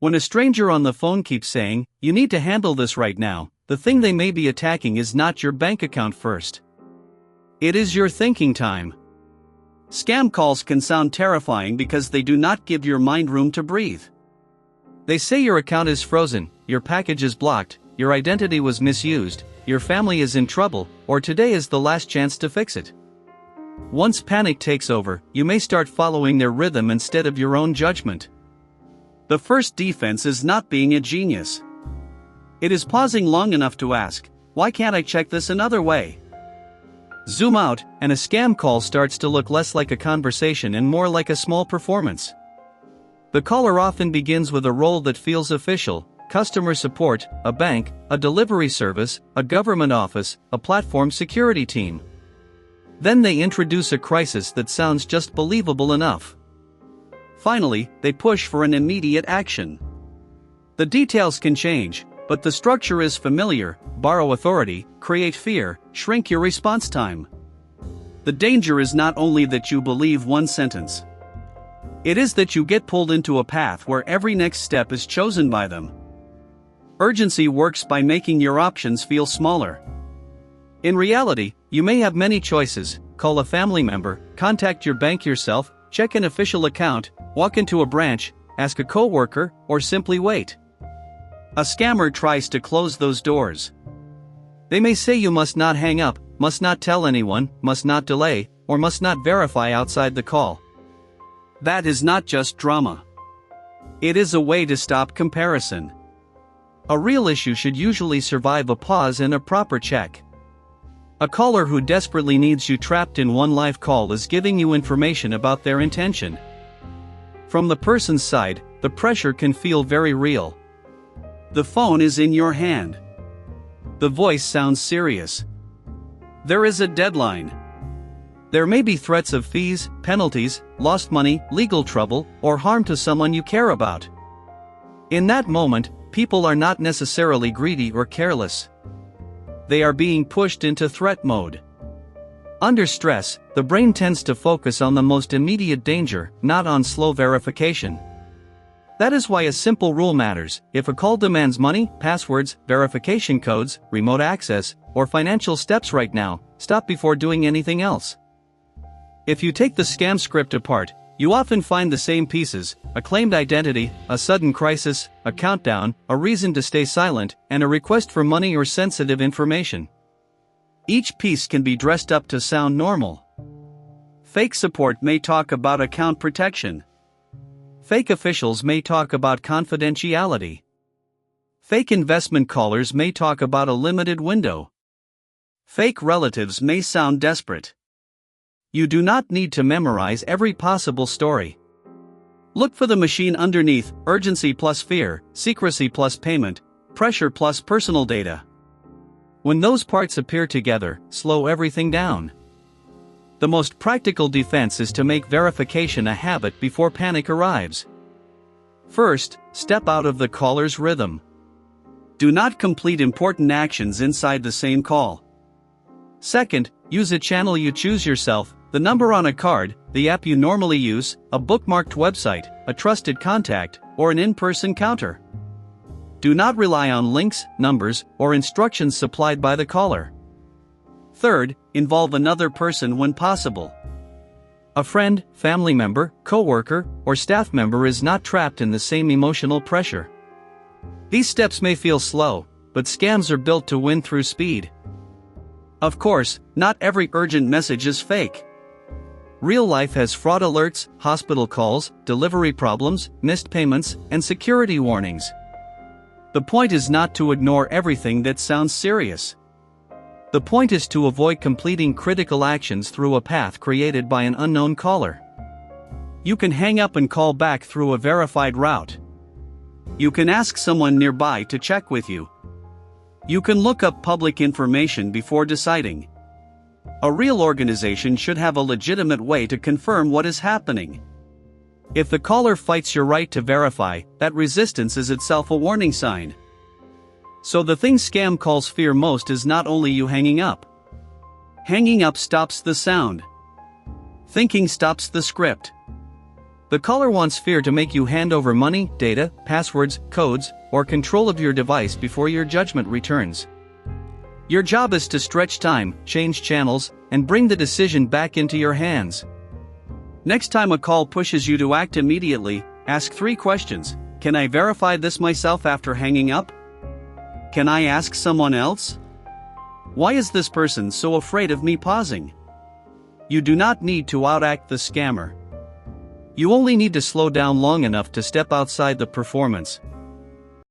When a stranger on the phone keeps saying, "You need to handle this right now," the thing they may be attacking is not your bank account first. It is your thinking time. Scam calls can sound terrifying because they do not give your mind room to breathe. They say your account is frozen, your package is blocked, your identity was misused, your family is in trouble, or today is the last chance to fix it. Once panic takes over, you may start following their rhythm instead of your own judgment. The first defense is not being a genius. It is pausing long enough to ask, "Why can't I check this another way?" Zoom out, and a scam call starts to look less like a conversation and more like a small performance. The caller often begins with a role that feels official: customer support, a bank, a delivery service, a government office, a platform security team. Then they introduce a crisis that sounds just believable enough. Finally, they push for an immediate action. The details can change, but the structure is familiar: borrow authority, create fear, shrink your response time. The danger is not only that you believe one sentence. It is that you get pulled into a path where every next step is chosen by them. Urgency works by making your options feel smaller. In reality, you may have many choices: call a family member, contact your bank yourself, check an official account, walk into a branch, ask a coworker, or simply wait. A scammer tries to close those doors. They may say you must not hang up, must not tell anyone, must not delay, or must not verify outside the call. That is not just drama. It is a way to stop comparison. A real issue should usually survive a pause and a proper check. A caller who desperately needs you trapped in one live call is giving you information about their intention. From the person's side, the pressure can feel very real. The phone is in your hand. The voice sounds serious. There is a deadline. There may be threats of fees, penalties, lost money, legal trouble, or harm to someone you care about. In that moment, people are not necessarily greedy or careless. They are being pushed into threat mode. Under stress, the brain tends to focus on the most immediate danger, not on slow verification. That is why a simple rule matters: if a call demands money, passwords, verification codes, remote access, or financial steps right now, stop before doing anything else. If you take the scam script apart, you often find the same pieces: a claimed identity, a sudden crisis, a countdown, a reason to stay silent, and a request for money or sensitive information. Each piece can be dressed up to sound normal. Fake support may talk about account protection. Fake officials may talk about confidentiality. Fake investment callers may talk about a limited window. Fake relatives may sound desperate. You do not need to memorize every possible story. Look for the machine underneath: urgency plus fear, secrecy plus payment, pressure plus personal data. When those parts appear together, slow everything down. The most practical defense is to make verification a habit before panic arrives. First, step out of the caller's rhythm. Do not complete important actions inside the same call. Second, use a channel you choose yourself: the number on a card, the app you normally use, a bookmarked website, a trusted contact, or an in-person counter. Do not rely on links, numbers, or instructions supplied by the caller. Third, involve another person when possible. A friend, family member, coworker, or staff member is not trapped in the same emotional pressure. These steps may feel slow, but scams are built to win through speed. Of course, not every urgent message is fake. Real life has fraud alerts, hospital calls, delivery problems, missed payments, and security warnings. The point is not to ignore everything that sounds serious. The point is to avoid completing critical actions through a path created by an unknown caller. You can hang up and call back through a verified route. You can ask someone nearby to check with you. You can look up public information before deciding. A real organization should have a legitimate way to confirm what is happening. If the caller fights your right to verify, that resistance is itself a warning sign. So the thing scam calls fear most is not only you hanging up. Hanging up stops the sound. Thinking stops the script. The caller wants fear to make you hand over money, data, passwords, codes, or control of your device before your judgment returns. Your job is to stretch time, change channels, and bring the decision back into your hands. Next time a call pushes you to act immediately, ask 3 questions. Can I verify this myself after hanging up? Can I ask someone else? Why is this person so afraid of me pausing? You do not need to outact the scammer. You only need to slow down long enough to step outside the performance,